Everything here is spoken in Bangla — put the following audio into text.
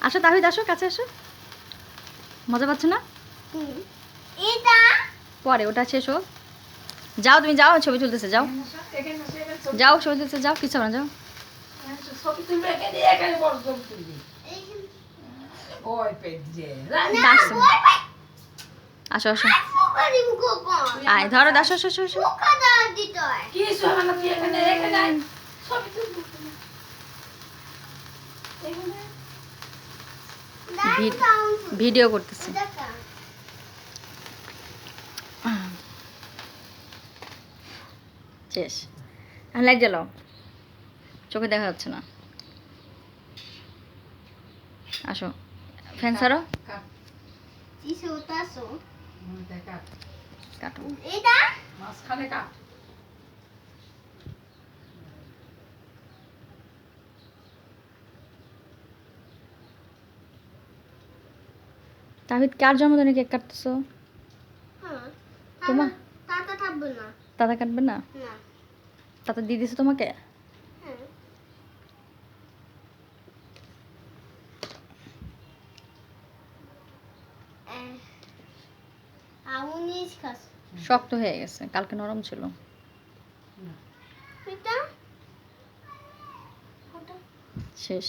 আসো তাহিদ, আসো কাছে আসো। মজা পাচ্ছ না? এটা পরে ওটা শেষ হোক। যাও তুমি যাও, ছবি তুলতেছে, যাও যাও ছবি তুলতে যাও, কিছু হবে না, যাও। ছবি তুলবে এখানে, এখানে বড় ছবি তুলবি। ওই পেট যে আসো আসো আসো, আয় ধরো, আসো আসো আসো আসো। কিছু হবে না, তুই এখানে এখানে আয়, ছবি তুলবি এখানে। ভিডিও করতেছি। শেষ। লাইট জ্বালাও, চোখে দেখা যাচ্ছে না। আসো, ফ্যান ছাড়ো, কাট, কাট, কাটো। মাঝখানে কাট। তাহিদ কার জন্মদিনে কেক কাটতেছো? তোমার? দাদা কাটবে না? দাদা দিয়ে দিছে তোমাকে? শক্ত হয়ে গেছে, কালকে নরম ছিল। শেষ।